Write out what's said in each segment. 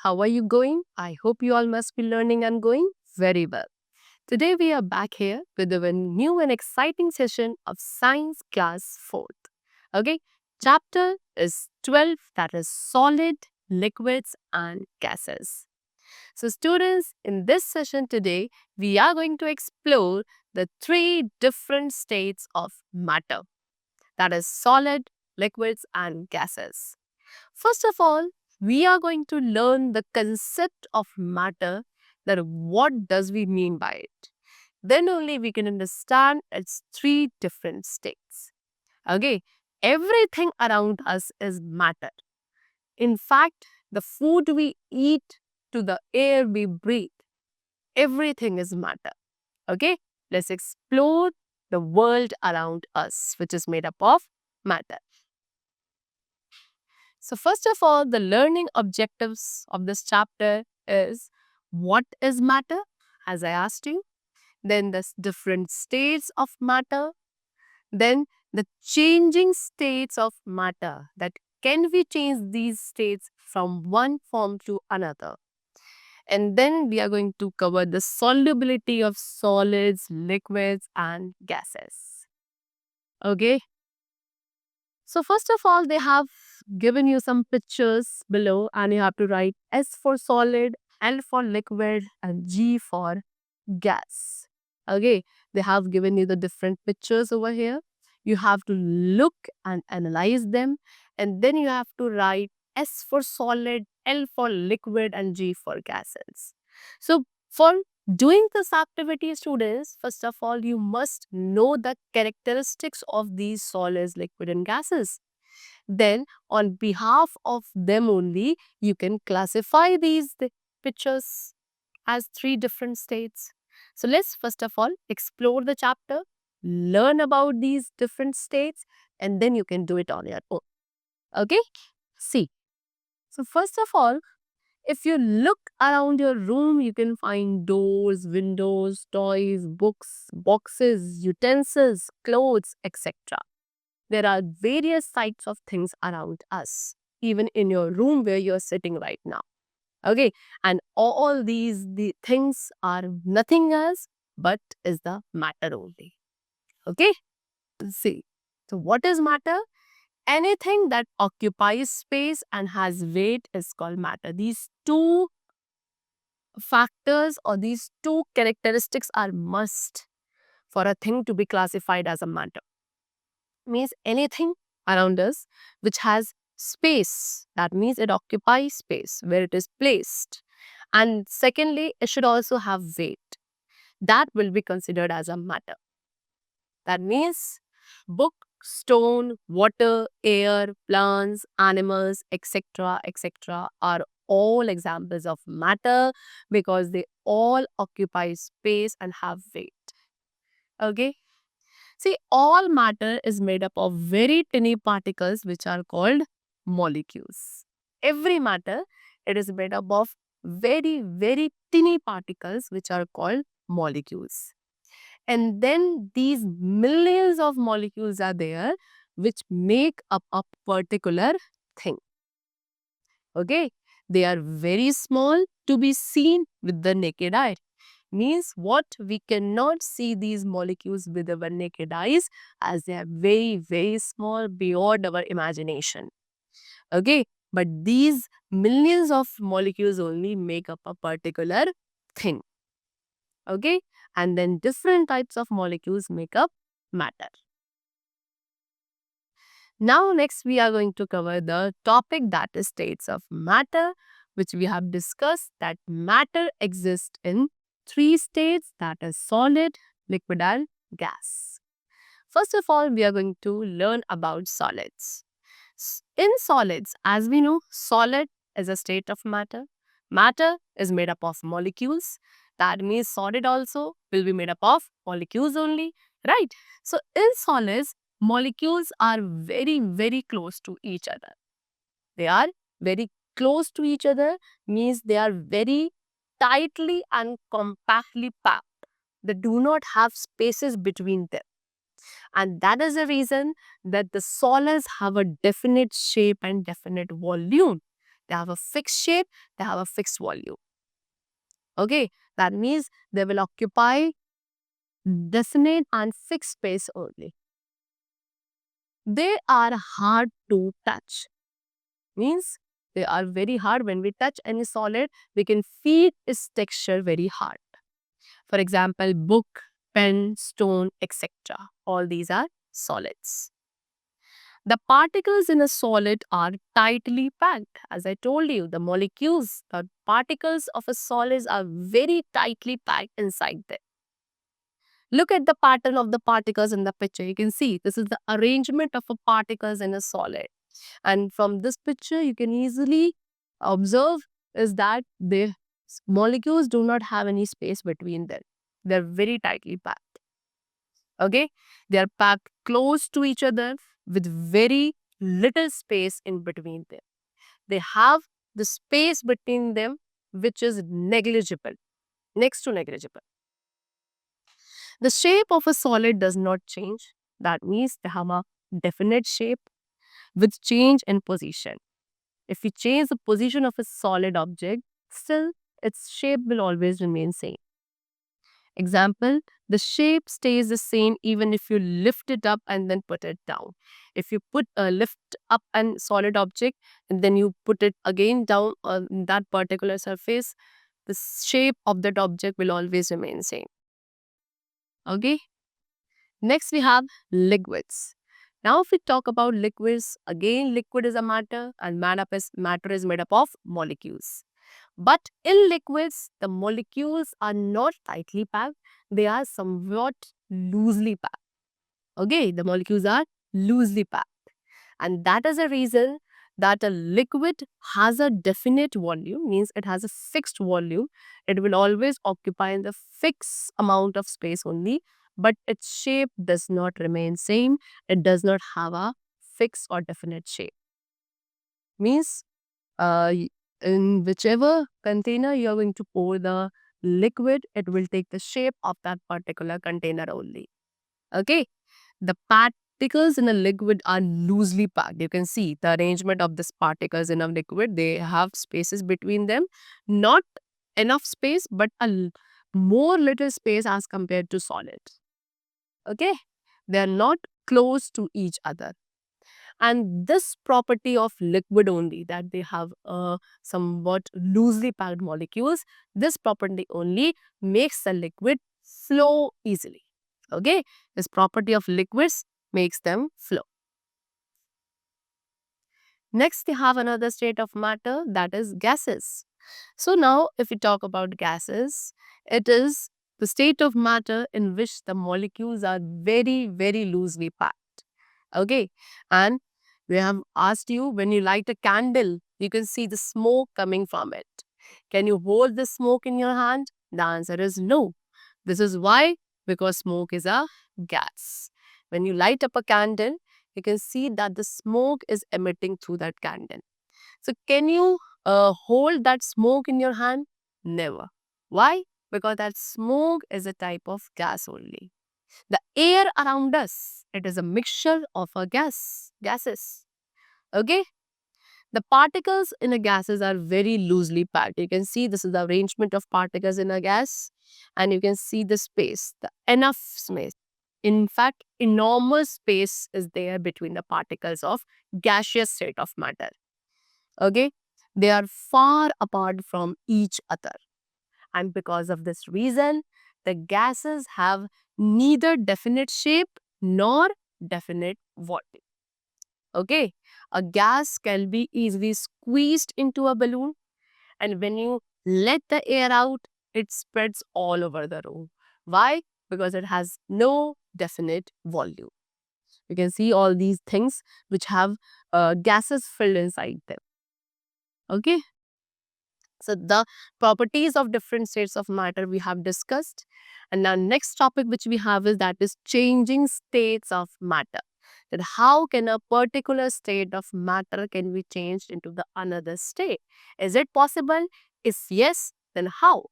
how are you going? I hope you all must be learning and going very well. Today we are back here with a new and exciting session of Science Class 4th. Okay, chapter is 12, that is solid, liquids and gases. So students, in this session today, we are going to explore the three different states of matter, that is solid, liquids and gases. First of all, we are going to learn the concept of matter, that what does we mean by it. Then only we can understand its three different states. Okay, everything around us is matter. In fact, the food we eat to the air we breathe, everything is matter. Okay, let's explore the world around us, which is made up of matter. So first of all, the learning objectives of this chapter is what is matter, as I asked you, then the different states of matter, then the changing states of matter, that can we change these states from one form to another. And then we are going to cover the solubility of solids, liquids and gases. Okay. So first of all, they have given you some pictures below and you have to write S for solid, L for liquid and G for gas. Okay, they have given you the different pictures over here. You have to look and analyze them, and then you have to write S for solid, L for liquid and G for gases. So for doing this activity, students, first of all, you must know the characteristics of these solids, liquid and gases. Then on behalf of them only, you can classify these pictures as three different states. So let's first of all explore the chapter, learn about these different states, and then you can do it on your own. Okay? See. So first of all, if you look around your room, you can find doors, windows, toys, books, boxes, utensils, clothes, etc. There are various types of things around us, even in your room where you're sitting right now. Okay, and all the things are nothing else but is the matter only. Okay, see. So what is matter? Anything that occupies space and has weight is called matter. These two factors or these two characteristics are must for a thing to be classified as a matter. Means anything around us which has space, that means it occupies space where it is placed. And secondly, it should also have weight. That will be considered as a matter. That means book, stone, water, air, plants, animals, etc. are all examples of matter because they all occupy space and have weight. Okay. See, all matter is made up of very tiny particles which are called molecules. Every matter, it is made up of very tiny particles which are called molecules. And then these millions of molecules are there which make up a particular thing. Okay, they are very small to be seen with the naked eye. Means what? We cannot see these molecules with our naked eyes as they are very small beyond our imagination. Okay, but these millions of molecules only make up a particular thing. Okay, and then different types of molecules make up matter. Now next we are going to cover the topic, that is states of matter, which we have discussed that matter exists in three states, that is solid, liquid and gas. First of all, we are going to learn about solids. In solids, as we know, solid is a state of matter. Matter is made up of molecules. That means solid also will be made up of molecules only, right? So in solids, molecules are very close to each other. They are very close to each other, means they are very tightly and compactly packed. They do not have spaces between them. And that is the reason that the solids have a definite shape and definite volume. They have a fixed shape, they have a fixed volume. Okay, that means they will occupy definite and fixed space only. They are hard to touch. Means they are very hard. When we touch any solid, we can feel its texture very hard. For example, book, pen, stone, etc. All these are solids. The particles in a solid are tightly packed. As I told you, the molecules, the particles of a solid are very tightly packed inside them. Look at the pattern of the particles in the picture. You can see this is the arrangement of a particles in a solid. And from this picture, you can easily observe is that the molecules do not have any space between them. They're very tightly packed. Okay, they are packed close to each other with very little space in between them. They have the space between them which is negligible, next to negligible. The shape of a solid does not change. That means they have a definite shape with change in position. If we change the position of a solid object, still its shape will always remain same. Example, the shape stays the same even if you lift it up and then put it down. If you put a lift up a solid object and then you put it again down on that particular surface, the shape of that object will always remain same. Okay. Next we have liquids. Now if we talk about liquids, again liquid is a matter and matter is made up of molecules. But in liquids, the molecules are not tightly packed, they are somewhat loosely packed. Okay, the molecules are loosely packed. And that is a reason that a liquid has a definite volume, means it has a fixed volume. It will always occupy in the fixed amount of space only, but its shape does not remain same. It does not have a fixed or definite shape. Means in whichever container you are going to pour the liquid, it will take the shape of that particular container only. Okay. The particles in a liquid are loosely packed. You can see the arrangement of these particles in a liquid. They have spaces between them. Not enough space, but more little space as compared to solids. Okay. They are not close to each other. And this property of liquid only, that they have somewhat loosely packed molecules, this property only makes the liquid flow easily. Okay, this property of liquids makes them flow. Next, we have another state of matter, that is gases. So now if we talk about gases, it is the state of matter in which the molecules are very loosely packed. Okay. And we have asked you, when you light a candle, you can see the smoke coming from it. Can you hold the smoke in your hand? The answer is no. This is why, because smoke is a gas. When you light up a candle, you can see that the smoke is emitting through that candle. So can you hold that smoke in your hand? Never. Why? Because that smoke is a type of gas only. The air around us, it is a mixture of gases. Okay? The particles in a gases are very loosely packed. You can see this is the arrangement of particles in a gas, and you can see the space, the enough space. In fact, enormous space is there between the particles of gaseous state of matter. Okay? They are far apart from each other. And because of this reason, the gases have neither definite shape nor definite volume. Okay, a gas can be easily squeezed into a balloon, and when you let the air out, it spreads all over the room. Why? Because it has no definite volume. You can see all these things which have gases filled inside them. Okay. So the properties of different states of matter we have discussed. And now next topic which we have is that is changing states of matter. That how can a particular state of matter can be changed into the another state? Is it possible? If yes, then how?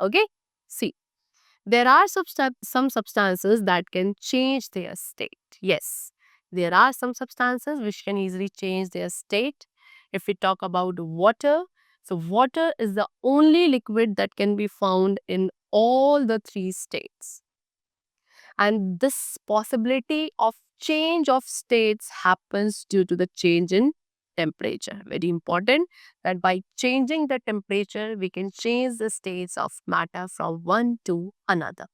Okay. See, there are some substances that can change their state. Yes, there are some substances which can easily change their state. If we talk about water, so water is the only liquid that can be found in all the three states. And this possibility of change of states happens due to the change in temperature. Very important that by changing the temperature, we can change the states of matter from one to another,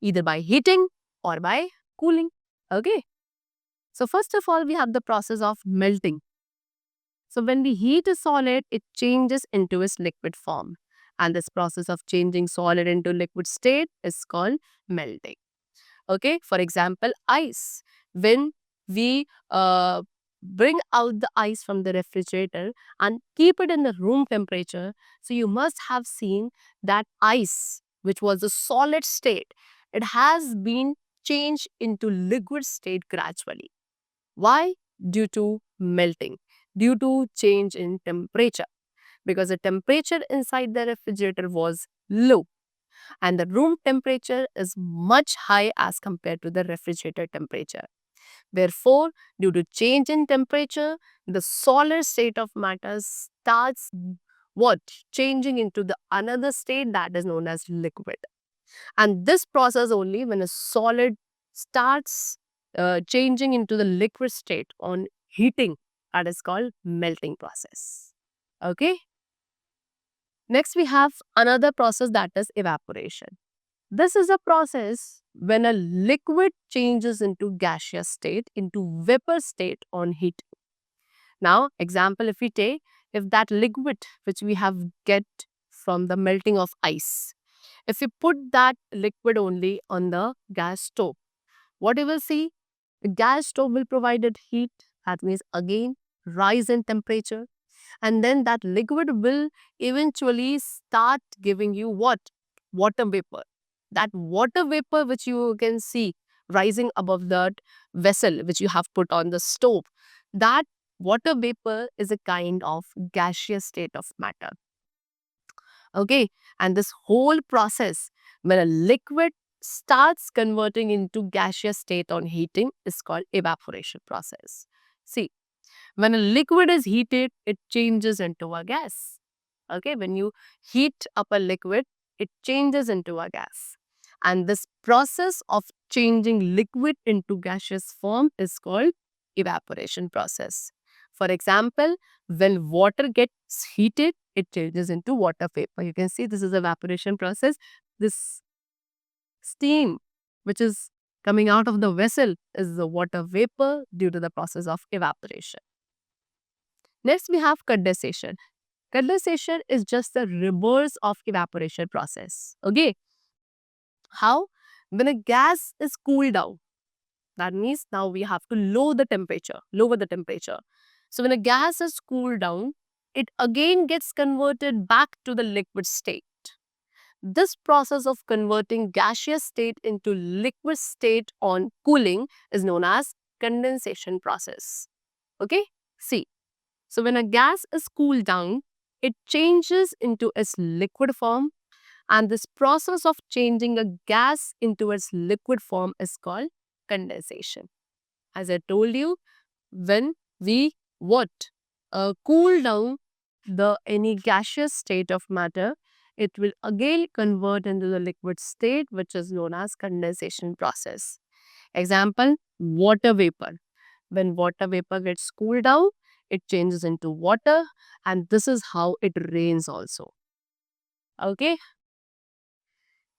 either by heating or by cooling. Okay. So first of all, we have the process of melting. So when we heat a solid, it changes into its liquid form. And this process of changing solid into liquid state is called melting. Okay, for example, ice. When we bring out the ice from the refrigerator and keep it in the room temperature, so you must have seen that ice, which was a solid state, it has been changed into liquid state gradually. Why? Due to melting, due to change in temperature, because the temperature inside the refrigerator was low and the room temperature is much high as compared to the refrigerator temperature. Therefore, due to change in temperature, the solid state of matter starts what? Changing into the another state that is known as liquid. And this process only when a solid starts changing into the liquid state on heating, that is called melting process. Okay. Next, we have another process that is evaporation. This is a process when a liquid changes into gaseous state, into vapor state on heat. Now, example if we take, if that liquid which we have get from the melting of ice, if we put that liquid only on the gas stove, what you will see, the gas stove will provide it heat, that means again rise in temperature, and then that liquid will eventually start giving you what? Water vapor. That water vapor which you can see rising above that vessel which you have put on the stove, that water vapor is a kind of gaseous state of matter. Okay, and this whole process when a liquid starts converting into gaseous state on heating is called evaporation process. See, when a liquid is heated, it changes into a gas. Okay, when you heat up a liquid, it changes into a gas. And this process of changing liquid into gaseous form is called evaporation process. For example, when water gets heated, it changes into water vapor. You can see this is evaporation process. This steam which is coming out of the vessel is the water vapor due to the process of evaporation. Next, we have condensation. Condensation is just the reverse of evaporation process. Okay. How? When a gas is cooled down, that means now we have to lower the temperature, lower the temperature. So when a gas is cooled down, it again gets converted back to the liquid state. This process of converting gaseous state into liquid state on cooling is known as condensation process. Okay. See, so when a gas is cooled down, it changes into its liquid form, and this process of changing a gas into its liquid form is called condensation. As I told you, when we what? Cool down the any gaseous state of matter, it will again convert into the liquid state which is known as condensation process. Example, water vapor. When water vapor gets cooled down, it changes into water, and this is how it rains also. Okay.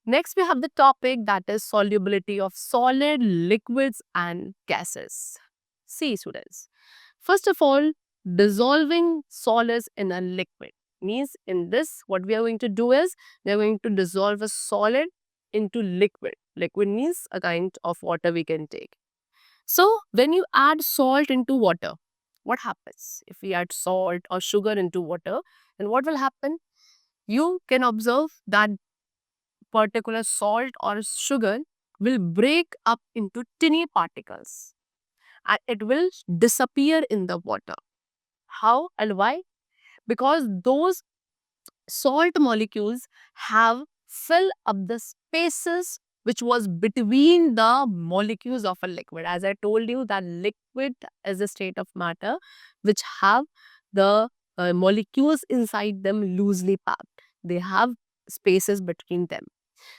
Next, we have the topic that is solubility of solid, liquids, and gases. See, students. First of all, dissolving solids in a liquid means in this, what we are going to do is we are going to dissolve a solid into liquid. Liquid means a kind of water we can take. So, when you add salt into water, what happens? If we add salt or sugar into water, then what will happen? You can observe that particular salt or sugar will break up into tiny particles and it will disappear in the water. How and why? Because those salt molecules have filled up the spaces which was between the molecules of a liquid. As I told you that liquid is a state of matter which have the molecules inside them loosely packed. They have spaces between them.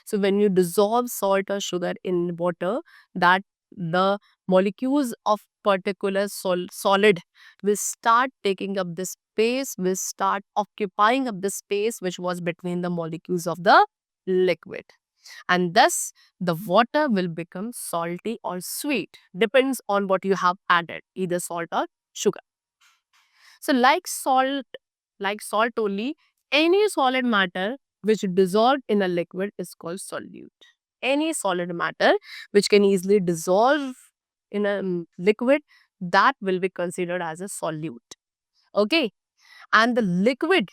So when you dissolve salt or sugar in water, that the molecules of particular solid will start taking up the space, will start occupying up the space which was between the molecules of the liquid. And thus the water will become salty or sweet, depends on what you have added, either salt or sugar. So like salt only, any solid matter which dissolved in a liquid is called solute. Any solid matter which can easily dissolve in a liquid, that will be considered as a solute. Okay. And the liquid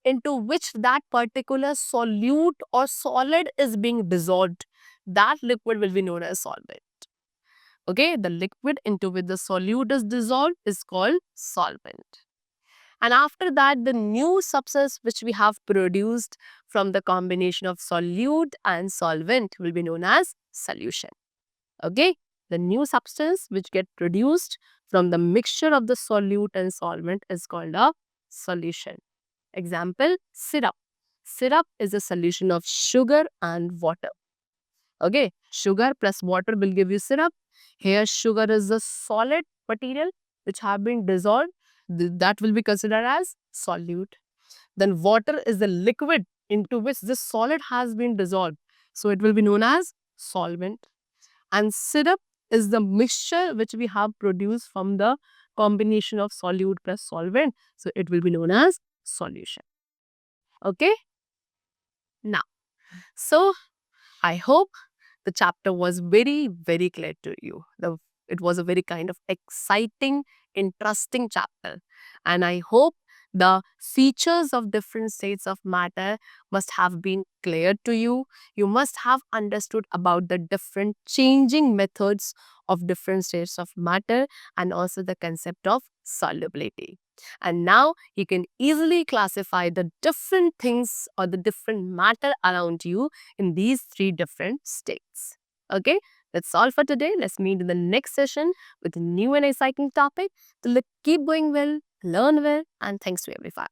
into which that particular solute or solid is being dissolved, that liquid will be known as solvent. Okay. The liquid into which the solute is dissolved is called solvent. And after that, the new substance which we have produced from the combination of solute and solvent will be known as solution. Okay. The new substance which get produced from the mixture of the solute and solvent is called a solution. Example, syrup. Syrup is a solution of sugar and water. Okay. Sugar plus water will give you syrup. Here sugar is a solid material which have been dissolved. That will be considered as solute. Then water is the liquid into which this solid has been dissolved. So it will be known as solvent. And syrup is the mixture which we have produced from the combination of solute plus solvent. So it will be known as solution. Okay. Now, so I hope the chapter was very, very clear to you. It was a very kind of exciting, interesting chapter. And I hope the features of different states of matter must have been clear to you. You must have understood about the different changing methods of different states of matter and also the concept of solubility. And now you can easily classify the different things or the different matter around you in these three different states. Okay, that's all for today. Let's meet in the next session with a new and exciting topic. So keep going well, learn well, and thanks to everyone.